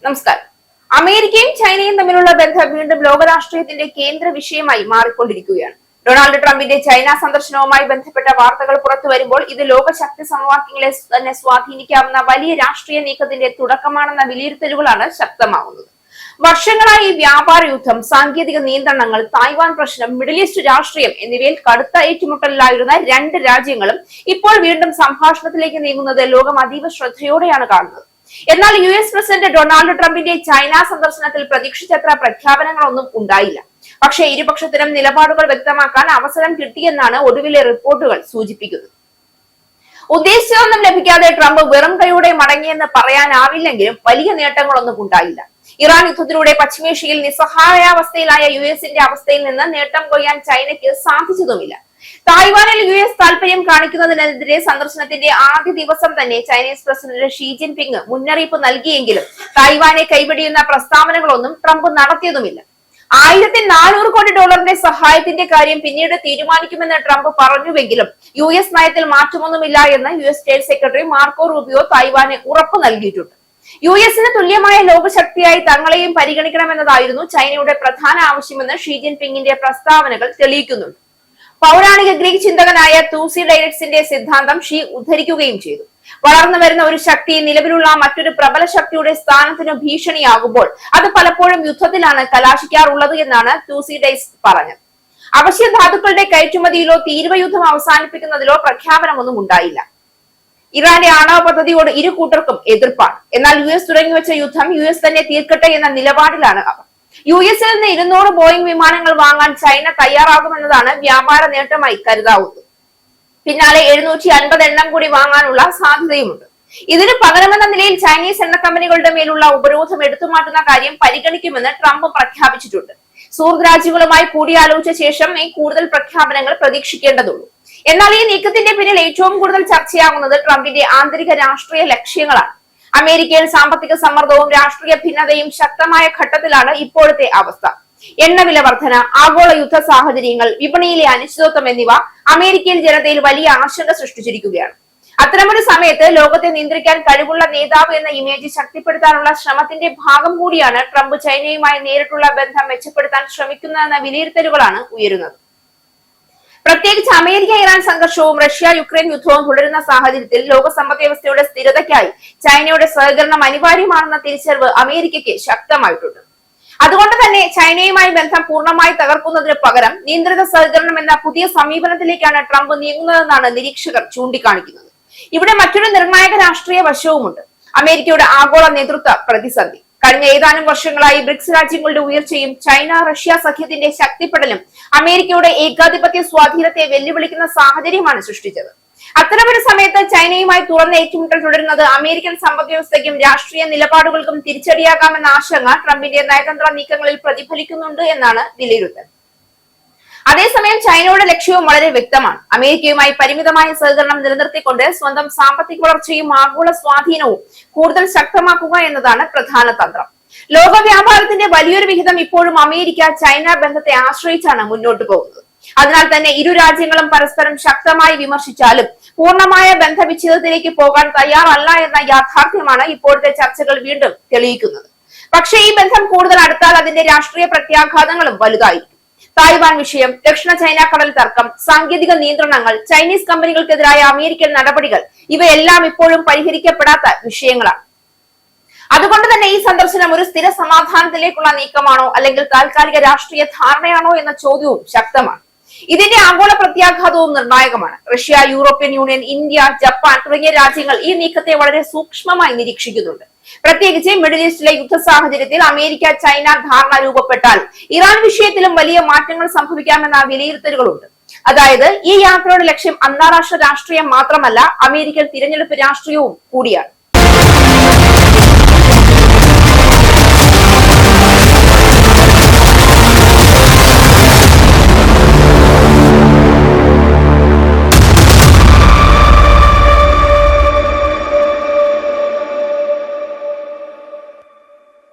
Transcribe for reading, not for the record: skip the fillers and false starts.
നമസ്കാരം. അമേരിക്കയും ചൈനയും തമ്മിലുള്ള ബന്ധം വീണ്ടും ലോകരാഷ്ട്രീയത്തിന്റെ കേന്ദ്ര വിഷയമായി മാറിക്കൊണ്ടിരിക്കുകയാണ്. ഡൊണാൾഡ് ട്രംപിന്റെ ചൈന സന്ദർശനവുമായി ബന്ധപ്പെട്ട വാർത്തകൾ പുറത്തു വരുമ്പോൾ ഇത് ലോകശക്തി സമവാക്യങ്ങളെ തന്നെ സ്വാധീനിക്കാവുന്ന വലിയ രാഷ്ട്രീയ നീക്കത്തിന്റെ തുടക്കമാണെന്ന വിലയിരുത്തലുകളാണ് ശക്തമാവുന്നത്. വർഷങ്ങളായി വ്യാപാര യുദ്ധം, സാങ്കേതിക നിയന്ത്രണങ്ങൾ, തായ്വാൻ പ്രശ്നം, മിഡിൽ ഈസ്റ്റ് രാഷ്ട്രീയം എന്നിവയിൽ കടുത്ത ഏറ്റുമുട്ടലിലായിരുന്ന രണ്ട് രാജ്യങ്ങളും ഇപ്പോൾ വീണ്ടും സംഭാഷണത്തിലേക്ക് നീങ്ങുന്നത് ലോകം അതീവ ശ്രദ്ധയോടെയാണ് കാണുന്നത്. എന്നാൽ US പ്രസിഡന്റ് ഡൊണാൾഡ് ട്രംപിന്റെ ചൈന സന്ദർശനത്തിൽ പ്രതീക്ഷിച്ചത്ര പ്രഖ്യാപനങ്ങളൊന്നും ഉണ്ടായില്ല. പക്ഷേ ഇരുപക്ഷത്തിനും നിലപാടുകൾ വ്യക്തമാക്കാൻ അവസരം കിട്ടിയെന്നാണ് ഒടുവിലെ റിപ്പോർട്ടുകൾ സൂചിപ്പിക്കുന്നത്. ഉദ്ദേശിച്ചതൊന്നും ലഭിക്കാതെ ട്രംപ് വെറും കൈയോടെ മടങ്ങിയെന്ന് പറയാനാവില്ലെങ്കിലും വലിയ നേട്ടങ്ങളൊന്നും ഉണ്ടായില്ല. ഇറാൻ യുദ്ധത്തിലൂടെ പശ്ചിമേഷ്യയിൽ നിസ്സഹായാവസ്ഥയിലായ US അവസ്ഥയിൽ നിന്ന് നേട്ടം കൊയ്യാൻ ചൈനയ്ക്ക് സാധിച്ചതുമില്ല. തായ്വാനിൽ US താൽപര്യം കാണിക്കുന്നതിനെതിരെ സന്ദർശനത്തിന്റെ ആദ്യ ദിവസം തന്നെ ചൈനീസ് പ്രസിഡന്റ് ഷീ ജിൻപിങ് മുന്നറിയിപ്പ് നൽകിയെങ്കിലും തായ്വാനെ കൈവെടിയുന്ന പ്രസ്താവനകളൊന്നും ട്രംപ് നടത്തിയതുമില്ല. $1400 കോടി സഹായത്തിന്റെ കാര്യം പിന്നീട് തീരുമാനിക്കുമെന്ന് ട്രംപ് പറഞ്ഞുവെങ്കിലും US നയത്തിൽ മാറ്റമൊന്നുമില്ല എന്ന് US state secretary Marco Rubio Taiwan ഉറപ്പ് നൽകിയിട്ടുണ്ട്. US-ന് തുല്യമായ ലോകശക്തിയായി തങ്ങളെയും പരിഗണിക്കണമെന്നതായിരുന്നു ചൈനയുടെ പ്രധാന ആവശ്യമെന്ന് ഷീ ജിൻപിങ്ങിന്റെ പ്രസ്താവനകൾ തെളിയിക്കുന്നുണ്ട്. പൗരാണിക ഗ്രീക്ക് ചിന്തകനായ തൂസിഡൈഡസിന്റെ സിദ്ധാന്തം ഷീ ഉദ്ധരിക്കുകയും ചെയ്തു. വളർന്നു വരുന്ന ഒരു ശക്തി നിലവിലുള്ള മറ്റൊരു പ്രബല ശക്തിയുടെ സ്ഥാനത്തിന് ഭീഷണിയാകുമ്പോൾ അത് പലപ്പോഴും യുദ്ധത്തിലാണ് കലാശിക്കാറുള്ളത് എന്നാണ് തൂസിഡൈഡസ് പറഞ്ഞത്. അവശ്യ ധാതുക്കളുടെ കയറ്റുമതിയിലോ തീരുവ യുദ്ധം അവസാനിപ്പിക്കുന്നതിലോ പ്രഖ്യാപനമൊന്നും ഉണ്ടായില്ല. ഇറാന്റെ ആണവ പദ്ധതിയോട് ഇരു കൂട്ടർക്കും എതിർപ്പാണ്. എന്നാൽ US തുടങ്ങിവെച്ച യുദ്ധം US തന്നെ തീർക്കട്ടെ എന്ന നിലപാടിലാണ് അവർ. US-ൽ നിന്ന് 200 ബോയിംഗ് വിമാനങ്ങൾ വാങ്ങാൻ ചൈന തയ്യാറാകുമെന്നതാണ് വ്യാപാര നേട്ടമായി കരുതാവുന്നത്. പിന്നാലെ 750 എണ്ണം കൂടി വാങ്ങാനുള്ള സാധ്യതയുമുണ്ട്. ഇതിന് പകരമെന്ന നിലയിൽ ചൈനീസ് എണ്ണ കമ്പനികളുടെ മേലുള്ള ഉപരോധം എടുത്തുമാറ്റുന്ന കാര്യം പരിഗണിക്കുമെന്ന് ട്രംപ് പ്രഖ്യാപിച്ചിട്ടുണ്ട്. സുഹൃത്ത് രാജ്യങ്ങളുമായി കൂടിയാലോചിച്ച ശേഷം കൂടുതൽ പ്രഖ്യാപനങ്ങൾ പ്രതീക്ഷിക്കേണ്ടതുള്ളൂ. എന്നാൽ ഈ നീക്കത്തിന്റെ പിന്നിൽ ഏറ്റവും കൂടുതൽ ചർച്ചയാകുന്നത് ട്രംപിന്റെ ആന്തരിക രാഷ്ട്രീയ ലക്ഷ്യങ്ങളാണ്. അമേരിക്കയിൽ സാമ്പത്തിക സമ്മർദ്ദവും രാഷ്ട്രീയ ഭിന്നതയും ശക്തമായ ഘട്ടത്തിലാണ് ഇപ്പോഴത്തെ അവസ്ഥ. എണ്ണവില വർധന, ആഗോള യുദ്ധ സാഹചര്യങ്ങൾ, വിപണിയിലെ അനിശ്ചിതത്വം എന്നിവ അമേരിക്കൻ ജനതയിൽ വലിയ ആശങ്ക സൃഷ്ടിച്ചിരിക്കുകയാണ്. അത്തരമൊരു സമയത്ത് ലോകത്തെ നിയന്ത്രിക്കാൻ കഴിവുള്ള നേതാവ് എന്ന ഇമേജ് ശക്തിപ്പെടുത്താനുള്ള ശ്രമത്തിന്റെ ഭാഗം കൂടിയാണ് ട്രംപ് ചൈനയുമായി നേരിട്ടുള്ള ബന്ധം മെച്ചപ്പെടുത്താൻ ശ്രമിക്കുന്നതെന്ന വിലയിരുത്തലുകളാണ് ഉയരുന്നത്. പ്രത്യേകിച്ച് അമേരിക്ക ഇറാൻ സംഘർഷവും റഷ്യ യുക്രൈൻ യുദ്ധവും തുടരുന്ന സാഹചര്യത്തിൽ ലോക സമ്പദ് വ്യവസ്ഥയുടെ സ്ഥിരതയ്ക്കായി ചൈനയുടെ സഹകരണം അനിവാര്യമാണെന്ന തിരിച്ചറിവ് അമേരിക്കയ്ക്ക് ശക്തമായിട്ടുണ്ട്. അതുകൊണ്ട് തന്നെ ചൈനയുമായി ബന്ധം പൂർണ്ണമായി തകർക്കുന്നതിന് പകരം നിയന്ത്രിത സഹകരണം എന്ന പുതിയ സമീപനത്തിലേക്കാണ് ട്രംപ് നീങ്ങുന്നതെന്നാണ് നിരീക്ഷകർ ചൂണ്ടിക്കാണിക്കുന്നത്. ഇവിടെ മറ്റൊരു നിർണായക രാഷ്ട്രീയ വശവുമുണ്ട്. അമേരിക്കയുടെ ആഗോള നേതൃത്വ പ്രതിസന്ധി. കഴിഞ്ഞ ഏതാനും വർഷങ്ങളായി ബ്രിക്സ് രാജ്യങ്ങളുടെ ഉയർച്ചയും ചൈന റഷ്യ സഖ്യത്തിന്റെ ശക്തിപ്പെടലും അമേരിക്കയുടെ ഏകാധിപത്യ സ്വാധീനത്തെ വെല്ലുവിളിക്കുന്ന സാഹചര്യമാണ് സൃഷ്ടിച്ചത്. അത്തരമൊരു സമയത്ത് ചൈനയുമായി തുറന്ന ഏറ്റുമുട്ടൽ തുടരുന്നത് അമേരിക്കൻ സമ്പദ് വ്യവസ്ഥയ്ക്കും രാഷ്ട്രീയ നിലപാടുകൾക്കും തിരിച്ചടിയാകാമെന്ന ആശങ്ക ട്രംപിന്റെ നയതന്ത്ര നീക്കങ്ങളിൽ പ്രതിഫലിക്കുന്നുണ്ട് എന്നാണ് വിലയിരുത്തൽ. അതേസമയം ചൈനയുടെ ലക്ഷ്യവും വളരെ വ്യക്തമാണ്. അമേരിക്കയുമായി പരിമിതമായ സഹകരണം നിലനിർത്തിക്കൊണ്ട് സ്വന്തം സാമ്പത്തിക വളർച്ചയും ആഗോള സ്വാധീനവും കൂടുതൽ ശക്തമാക്കുക എന്നതാണ് പ്രധാന തന്ത്രം. ലോക വ്യാപാരത്തിന്റെ വലിയൊരു വിഹിതം ഇപ്പോഴും അമേരിക്ക ചൈന ബന്ധത്തെ ആശ്രയിച്ചാണ് മുന്നോട്ട് പോകുന്നത്. അതിനാൽ തന്നെ ഇരു രാജ്യങ്ങളും പരസ്പരം ശക്തമായി വിമർശിച്ചാലും പൂർണ്ണമായ ബന്ധവിച്ഛേദത്തിലേക്ക് പോകാൻ തയ്യാറല്ല എന്ന യാഥാർത്ഥ്യമാണ് ഇപ്പോഴത്തെ ചർച്ചകൾ വീണ്ടും തെളിയിക്കുന്നത്. പക്ഷേ ഈ ബന്ധം കൂടുതൽ അടുത്താൽ അതിന്റെ രാഷ്ട്രീയ പ്രത്യാഘാതങ്ങളും വലുതായിരിക്കും. തായ്വാൻ വിഷയം, ദക്ഷിണ ചൈന കടൽ തർക്കം, സാങ്കേതിക നിയന്ത്രണങ്ങൾ, ചൈനീസ് കമ്പനികൾക്കെതിരായ അമേരിക്കൻ നടപടികൾ ഇവയെല്ലാം ഇപ്പോഴും പരിഹരിക്കപ്പെടാത്ത വിഷയങ്ങളാണ്. അതുകൊണ്ട് തന്നെ ഈ സന്ദർശനം ഒരു സ്ഥിര സമാധാനത്തിലേക്കുള്ള നീക്കമാണോ അല്ലെങ്കിൽ താൽക്കാലിക രാഷ്ട്രീയ ധാരണയാണോ എന്ന ചോദ്യവും ശക്തമാണ്. ഇതിന്റെ ആഗോള പ്രത്യാഘാതവും നിർണായകമാണ്. Russia, European union, India, Japan തുടങ്ങിയ രാജ്യങ്ങൾ ഈ നീക്കത്തെ വളരെ സൂക്ഷ്മമായി നിരീക്ഷിക്കുന്നുണ്ട്. പ്രത്യേകിച്ച് മിഡിൽ ഈസ്റ്റിലെ യുദ്ധ സാഹചര്യത്തിൽ അമേരിക്ക ചൈന ധാരണ രൂപപ്പെട്ടാൽ ഇറാൻ വിഷയത്തിലും വലിയ മാറ്റങ്ങൾ സംഭവിക്കാമെന്ന വിലയിരുത്തലുകളുണ്ട്. അതായത് ഈ യാത്രയുടെ ലക്ഷ്യം അന്താരാഷ്ട്ര രാഷ്ട്രീയം മാത്രമല്ല, അമേരിക്കൻ തിരഞ്ഞെടുപ്പ് രാഷ്ട്രീയവും കൂടിയാണ്.